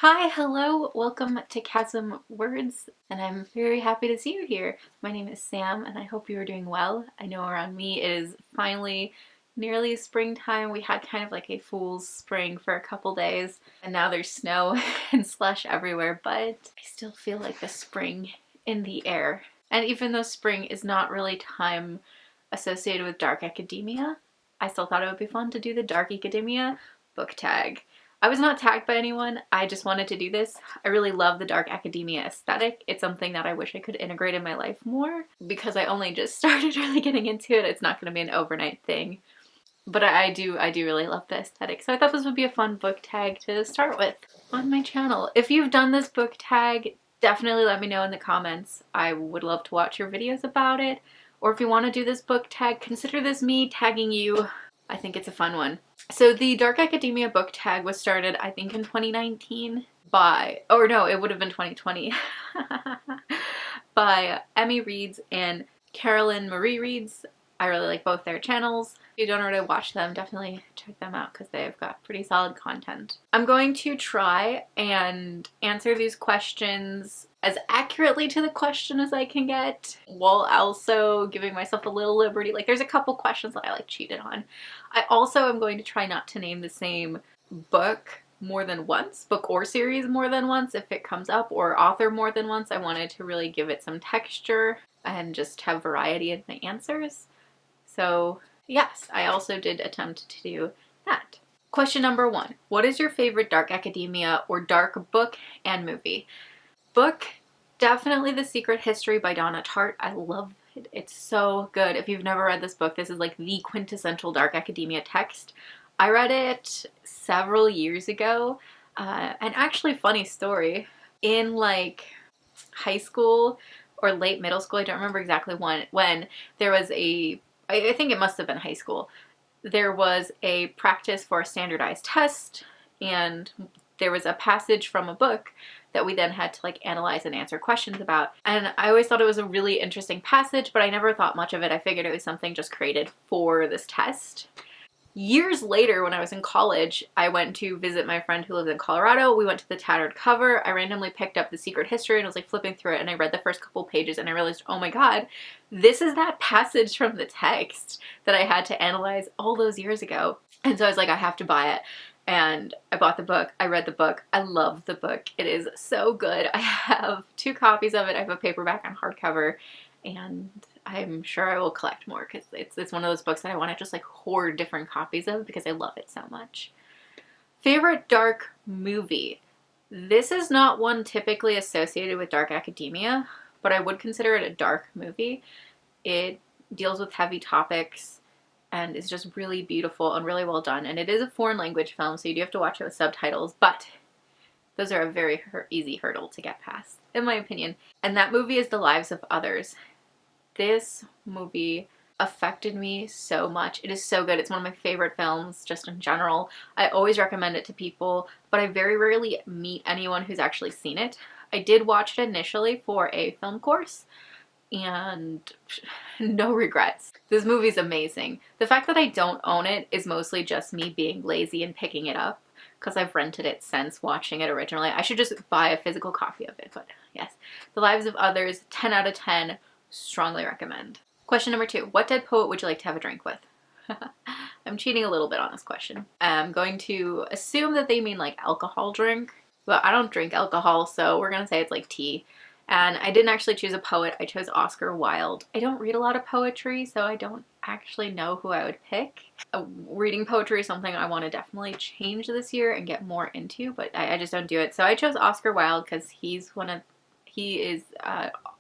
Hi, hello, welcome to Chasm Words, and I'm very happy to see you here. My name is Sam, and I hope you are doing well. I know around me it is finally nearly springtime. We had kind of like a fool's spring for a couple days, and now there's snow and slush everywhere, but I still feel like the spring in the air. And even though spring is not really time associated with dark academia, I still thought it would be fun to do the dark academia book tag. I was not tagged by anyone, I just wanted to do this. I really love the dark academia aesthetic. It's something that I wish I could integrate in my life more because I only just started really getting into it. It's not going to be an overnight thing. But I do really love the aesthetic. So I thought this would be a fun book tag to start with on my channel. If you've done this book tag, definitely let me know in the comments. I would love to watch your videos about it. Or if you want to do this book tag, consider this me tagging you. I think it's a fun one. So the Dark Academia book tag was started, I think, in 2019 by, or no, it would have been 2020, by Emmy Reads and Carolyn Marie Reads. I really like both their channels. If you don't already watch them, definitely check them out because they've got pretty solid content. I'm going to try and answer these questions as accurately to the question as I can get, while also giving myself a little liberty. Like, there's a couple questions that I like cheated on. I also am going to try not to name the same book more than once, book or series more than once if it comes up, or author more than once. I wanted to really give it some texture and just have variety in my answers. So yes, I also did attempt to do that. Question number 1. What is your favorite dark academia or dark book and movie? Book, definitely The Secret History by Donna Tartt. I love it. It's so good. If you've never read this book, this is like the quintessential dark academia text. I read it several years ago. And actually, funny story, in like high school or late middle school, I don't remember exactly when there was I think it must have been high school, there was a practice for a standardized test, and there was a passage from a book that we then had to like analyze and answer questions about. And I always thought it was a really interesting passage, but I never thought much of it. I figured it was something just created for this test. Years later, when I was in college, I went to visit my friend who lives in Colorado. We went to the Tattered Cover. I randomly picked up The Secret History and was like flipping through it, and I read the first couple pages and I realized, oh my god, this is that passage from the text that I had to analyze all those years ago. And so I was like, I have to buy it. And I bought the book. I read the book. I love the book. It is so good. I have 2 copies of it. I have a paperback and hardcover, and I'm sure I will collect more because it's one of those books that I want to just like hoard different copies of because I love it so much. Favorite dark movie? This is not one typically associated with dark academia, but I would consider it a dark movie. It deals with heavy topics and is just really beautiful and really well done. And it is a foreign language film, so you do have to watch it with subtitles, but those are a very easy hurdle to get past, in my opinion. And that movie is The Lives of Others. This movie affected me so much. It is so good. It's one of my favorite films just in general. I always recommend it to people, but I very rarely meet anyone who's actually seen it. I did watch it initially for a film course, and no regrets. This movie's amazing. The fact that I don't own it is mostly just me being lazy and picking it up because I've rented it since watching it originally. I should just buy a physical copy of it, but yes. The Lives of Others, 10 out of 10. Strongly recommend. Question number 2. What dead poet would you like to have a drink with? I'm cheating a little bit on this question. I'm going to assume that they mean like alcohol drink, but I don't drink alcohol, so we're going to say it's like tea. And I didn't actually choose a poet. I chose Oscar Wilde. I don't read a lot of poetry, so I don't actually know who I would pick. Reading poetry is something I want to definitely change this year and get more into, but I just don't do it. So I chose Oscar Wilde because he is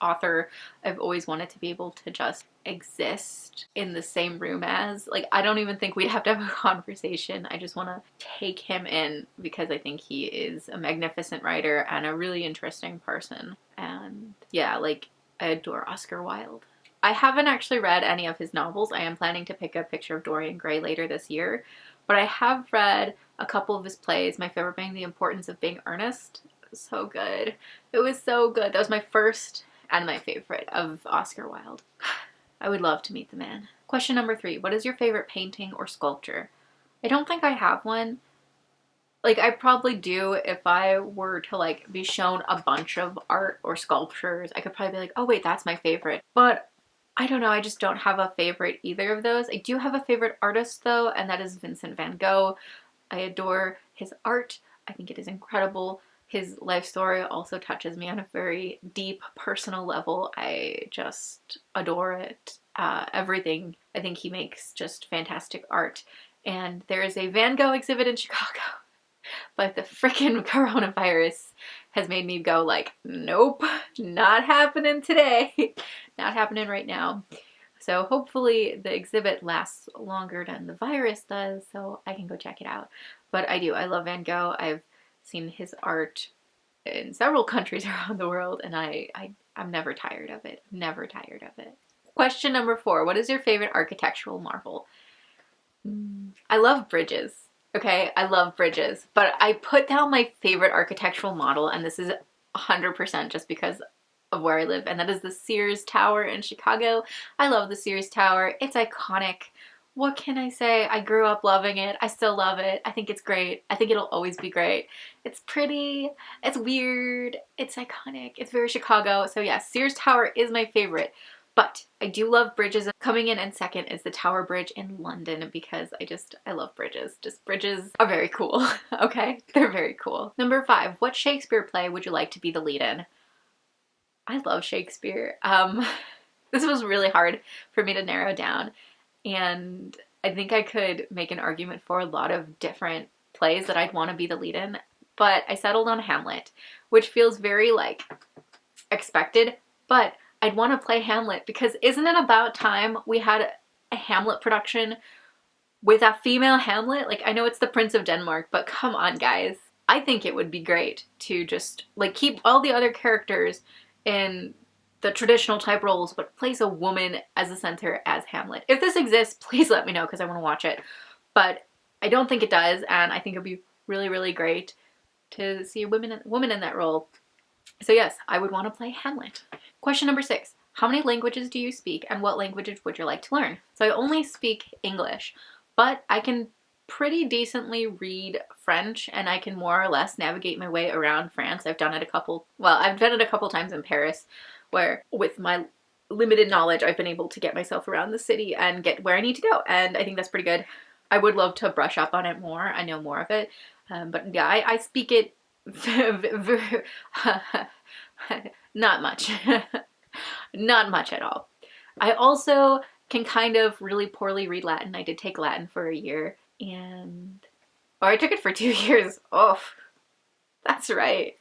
author I've always wanted to be able to just exist in the same room as. Like, I don't even think we'd have to have a conversation. I just want to take him in because I think he is a magnificent writer and a really interesting person. And yeah, like, I adore Oscar Wilde. I haven't actually read any of his novels. I am planning to pick a Picture of Dorian Gray later this year, but I have read a couple of his plays, my favorite being The Importance of Being Earnest. It was so good. It was so good. That was my first and my favorite of Oscar Wilde. I would love to meet the man. Question number 3. What is your favorite painting or sculpture? I don't think I have one. Like, I probably do if I were to like be shown a bunch of art or sculptures. I could probably be like, oh wait, that's my favorite. But I don't know, I just don't have a favorite either of those. I do have a favorite artist though, and that is Vincent van Gogh. I adore his art. I think it is incredible. His life story also touches me on a very deep personal level. I just adore it. Everything. I think he makes just fantastic art. And there is a Van Gogh exhibit in Chicago. But the freaking coronavirus has made me go like, nope, not happening today. Not happening right now. So hopefully the exhibit lasts longer than the virus does so I can go check it out. But I do. I love Van Gogh. I've seen his art in several countries around the world and I'm never tired of it. Never tired of it. Question number 4. What is your favorite architectural marvel? I love bridges. Okay, I love bridges, but I put down my favorite architectural model, and this is 100% just because of where I live, and that is the Sears Tower in Chicago. I love the Sears Tower. It's iconic. What can I say? I grew up loving it. I still love it. I think it's great. I think it'll always be great. It's pretty. It's weird. It's iconic. It's very Chicago. So yeah, Sears Tower is my favorite. But I do love bridges. Coming in and second is the Tower Bridge in London because I love bridges. Just bridges are very cool. Okay, they're very cool. Number 5, what Shakespeare play would you like to be the lead in? I love Shakespeare. This was really hard for me to narrow down, and I think I could make an argument for a lot of different plays that I'd want to be the lead in, but I settled on Hamlet, which feels very like expected, but I'd want to play Hamlet because isn't it about time we had a Hamlet production with a female Hamlet? Like, I know it's the Prince of Denmark, but come on, guys. I think it would be great to just like keep all the other characters in the traditional type roles, but place a woman as the center as Hamlet. If this exists, please let me know because I want to watch it. But I don't think it does, and I think it'd be really, really great to see a woman in that role. So yes, I would want to play Hamlet. Question number 6. How many languages do you speak and what languages would you like to learn? So I only speak English, but I can pretty decently read French and I can more or less navigate my way around France. I've done it a couple times in Paris where with my limited knowledge I've been able to get myself around the city and get where I need to go, and I think that's pretty good. I would love to brush up on it more. I know more of it, but yeah, I speak it not much. Not much at all. I also can kind of really poorly read Latin. I did take Latin for a year or I took it for 2 years. Oh, that's right.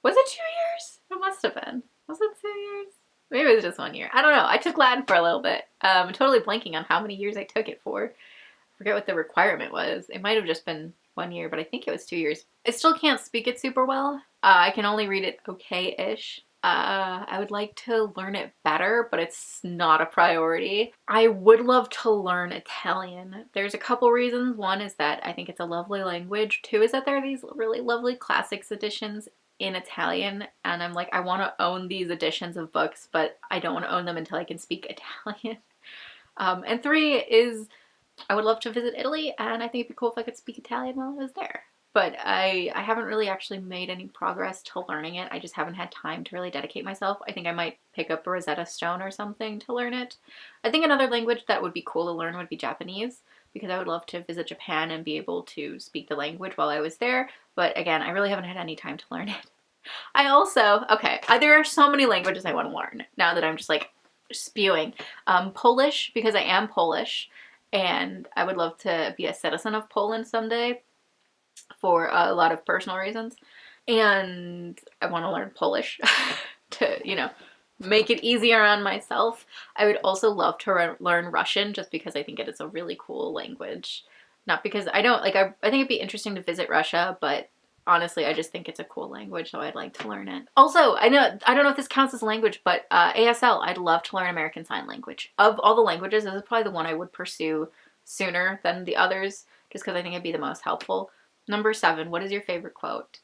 Was it 2 years? It must have been. Was it 2 years? Maybe it was just 1 year. I don't know. I took Latin for a little bit. I'm totally blanking on how many years I took it for. I forget what the requirement was. It might have just been 1 year, but I think it was 2 years. I still can't speak it super well. I can only read it okay-ish. I would like to learn it better, but it's not a priority. I would love to learn Italian. There's a couple reasons. One is that I think it's a lovely language. 2 is that there are these really lovely classics editions in Italian, and I'm like, I want to own these editions of books, but I don't want to own them until I can speak Italian. And 3 is I would love to visit Italy, and I think it'd be cool if I could speak Italian while I was there. But I haven't really actually made any progress to learning it. I just haven't had time to really dedicate myself. I think I might pick up a Rosetta Stone or something to learn it. I think another language that would be cool to learn would be Japanese, because I would love to visit Japan and be able to speak the language while I was there. But again, I really haven't had any time to learn it. There are so many languages I want to learn now that I'm just like spewing. Polish, because I am Polish, and I would love to be a citizen of Poland someday for a lot of personal reasons. And I want to learn Polish to, make it easier on myself. I would also love to learn Russian just because I think it is a really cool language. Not because I don't, like, I think it'd be interesting to visit Russia, but honestly, I just think it's a cool language, so I'd like to learn it. Also, I don't know if this counts as language, but ASL, I'd love to learn American Sign Language. Of all the languages, this is probably the one I would pursue sooner than the others, just because I think it'd be the most helpful. Number 7, what is your favorite quote?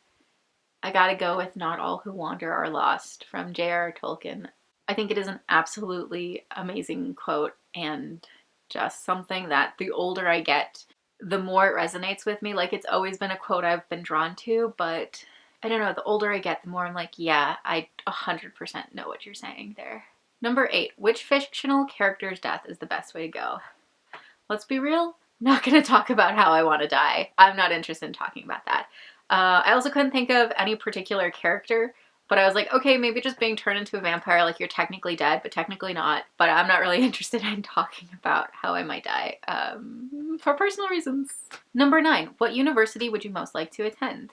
I gotta go with "Not all who wander are lost" from J.R.R. Tolkien. I think it is an absolutely amazing quote, and just something that the older I get, the more it resonates with me. Like, it's always been a quote I've been drawn to, but I don't know, the older I get, the more I'm like, yeah, I 100% know what you're saying there. Number 8, which fictional character's death is the best way to go? Let's be real, not gonna talk about how I want to die. I'm not interested in talking about that. I also couldn't think of any particular character, but I was like, okay, maybe just being turned into a vampire, like you're technically dead, but technically not. But I'm not really interested in talking about how I might die, for personal reasons. Number 9, what university would you most like to attend?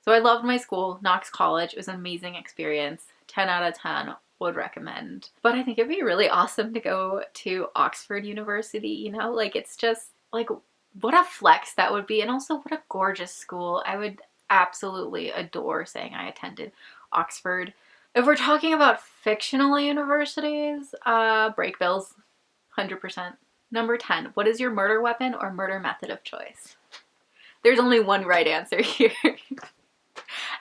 So I loved my school, Knox College. It was an amazing experience. 10 out of 10 would recommend. But I think it'd be really awesome to go to Oxford University, you know? Like, it's just, like, what a flex that would be. And also, what a gorgeous school. I would absolutely adore saying I attended Oxford. If we're talking about fictional universities, Brakebills, 100%. Number 10, what is your murder weapon or murder method of choice? There's only one right answer here.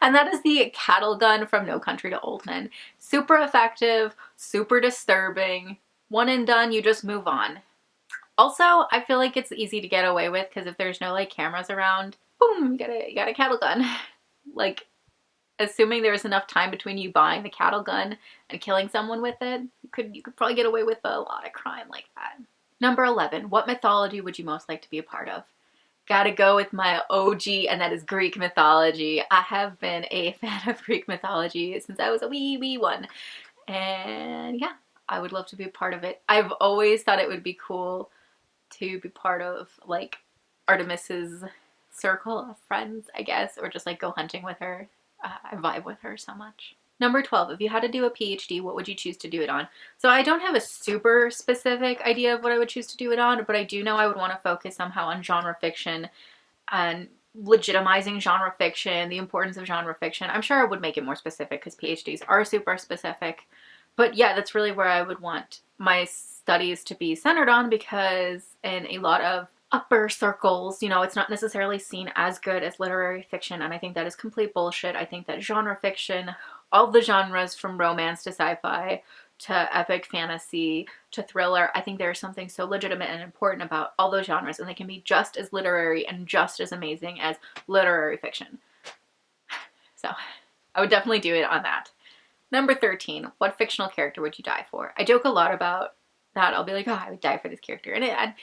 And that is the cattle gun from No Country to Old Men. Super effective, super disturbing. One and done, you just move on. Also, I feel like it's easy to get away with because if there's no like cameras around, boom, you got a cattle gun. Like, assuming there was enough time between you buying the cattle gun and killing someone with it, you could probably get away with a lot of crime like that. Number 11, what mythology would you most like to be a part of? Gotta go with my OG, and that is Greek mythology. I have been a fan of Greek mythology since I was a wee one. And yeah, I would love to be a part of it. I've always thought it would be cool to be part of like Artemis's circle of friends, I guess, or just like go hunting with her. I vibe with her so much. Number 12, if you had to do a PhD, what would you choose to do it on? So I don't have a super specific idea of what I would choose to do it on, but I do know I would want to focus somehow on genre fiction and legitimizing genre fiction, the importance of genre fiction. I'm sure I would make it more specific because PhDs are super specific. But yeah, that's really where I would want my studies to be centered on, because in a lot of upper circles, you know, it's not necessarily seen as good as literary fiction, and I think that is complete bullshit. I think that genre fiction, all the genres from romance to sci-fi to epic fantasy to thriller, I think there's something so legitimate and important about all those genres, and they can be just as literary and just as amazing as literary fiction. So I would definitely do it on that. Number 13, what fictional character would you die for? I joke a lot about that. I'll be like, oh, I would die for this character. And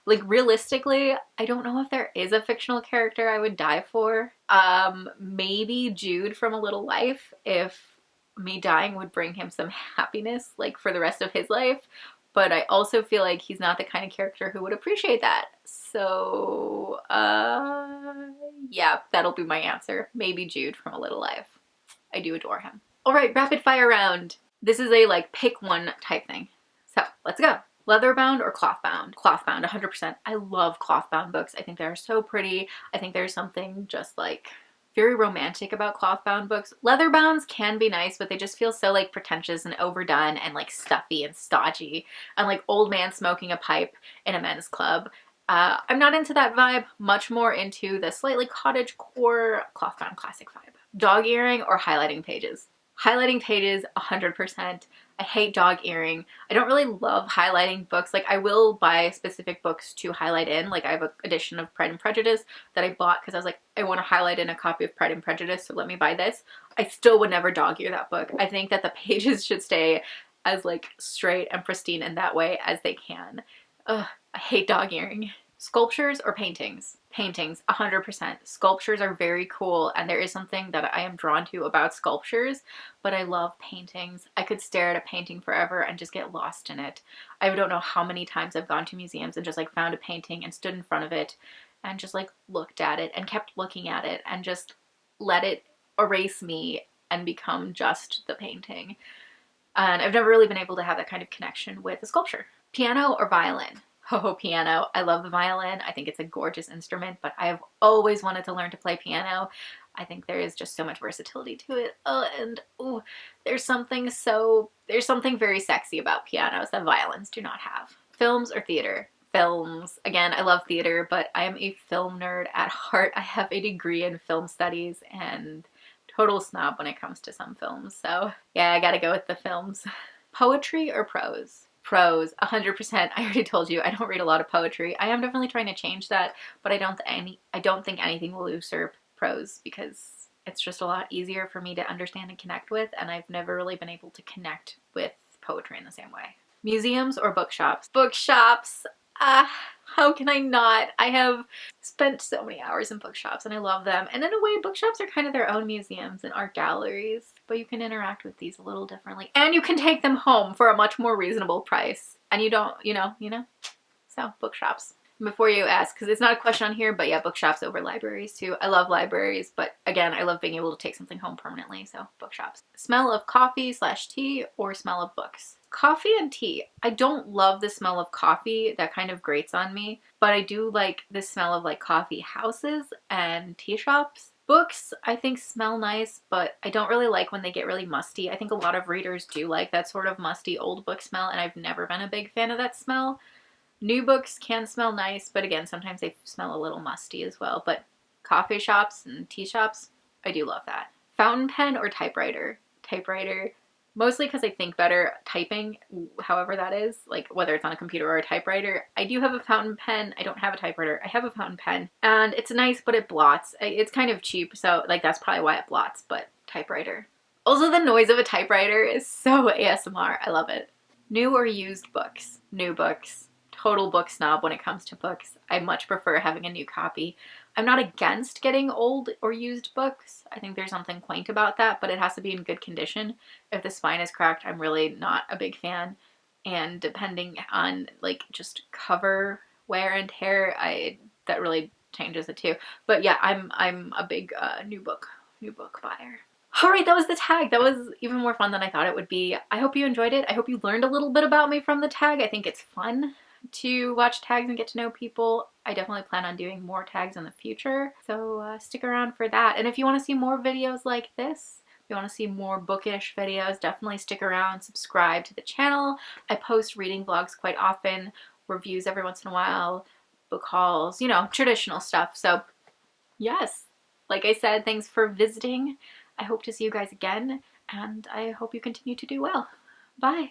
like, realistically, I don't know if there is a fictional character I would die for. Maybe Jude from A Little Life, if me dying would bring him some happiness, like, for the rest of his life. But I also feel like he's not the kind of character who would appreciate that. So, yeah, that'll be my answer. Maybe Jude from A Little Life. I do adore him. All right, rapid fire round. This is a like pick one type thing. So let's go. Leather bound or cloth bound? Cloth bound, 100%. I love cloth bound books. I think they're so pretty. I think there's something just like very romantic about cloth bound books. Leather bounds can be nice, but they just feel so like pretentious and overdone and like stuffy and stodgy and like old man smoking a pipe in a men's club. I'm not into that vibe, much more into the slightly cottagecore cloth bound classic vibe. Dog earring or highlighting pages? Highlighting pages, 100%. I hate dog earring. I don't really love highlighting books. Like, I will buy specific books to highlight in. Like, I have an edition of Pride and Prejudice that I bought because I was like, I want to highlight in a copy of Pride and Prejudice, so let me buy this. I still would never dog ear that book. I think that the pages should stay as like straight and pristine in that way as they can. Ugh, I hate dog earring. Sculptures or paintings? Paintings, 100%. Sculptures are very cool, and there is something that I am drawn to about sculptures, but I love paintings. I could stare at a painting forever and just get lost in it. I don't know how many times I've gone to museums and just like found a painting and stood in front of it and just like looked at it and kept looking at it and just let it erase me and become just the painting. And I've never really been able to have that kind of connection with a sculpture. Piano or violin? Oh, piano. I love the violin. I think it's a gorgeous instrument, but I have always wanted to learn to play piano. I think there is just so much versatility to it. There's something very sexy about pianos that violins do not have. Films or theater? Films. Again, I love theater, but I am a film nerd at heart. I have a degree in film studies and total snob when it comes to some films. So yeah, I gotta go with the films. Poetry or prose? Prose, 100%. I already told you I don't read a lot of poetry. I am definitely trying to change that, but I don't think anything will usurp prose because it's just a lot easier for me to understand and connect with, and I've never really been able to connect with poetry in the same way. Museums or bookshops? Bookshops. Ah, how can I not? I have spent so many hours in bookshops and I love them. And in a way, bookshops are kind of their own museums and art galleries, but you can interact with these a little differently. And you can take them home for a much more reasonable price. And you don't, So, bookshops. Before you ask, because it's not a question on here, but yeah, bookshops over libraries too. I love libraries, but again, I love being able to take something home permanently, so bookshops. Smell of coffee / tea or smell of books? Coffee and tea. I don't love the smell of coffee. That kind of grates on me, but I do like the smell of like coffee houses and tea shops. Books, I think, smell nice, but I don't really like when they get really musty. I think a lot of readers do like that sort of musty old book smell, and I've never been a big fan of that smell. New books can smell nice, but again, sometimes they smell a little musty as well. But coffee shops and tea shops, I do love that. Fountain pen or typewriter? Typewriter. Mostly because I think better typing, however that is, like whether it's on a computer or a typewriter. I do have a fountain pen. I don't have a typewriter. I have a fountain pen, and it's nice, but it blots. It's kind of cheap, so like that's probably why it blots, but typewriter. Also, the noise of a typewriter is so ASMR. I love it. New or used books? New books. Total book snob when it comes to books. I much prefer having a new copy. I'm not against getting old or used books. I think there's something quaint about that, but it has to be in good condition. If the spine is cracked, I'm really not a big fan. And depending on like just cover wear and tear, that really changes it too. But yeah, I'm a big new book buyer. All right, that was the tag. That was even more fun than I thought it would be. I hope you enjoyed it. I hope you learned a little bit about me from the tag. I think it's fun to watch tags and get to know people. I definitely plan on doing more tags in the future, so stick around for that. And if you want to see more videos like this, if you want to see more bookish videos, definitely stick around, subscribe to the channel. I post reading vlogs quite often, reviews every once in a while, book hauls, traditional stuff. So yes, like I said, thanks for visiting. I hope to see you guys again, and I hope you continue to do well. Bye.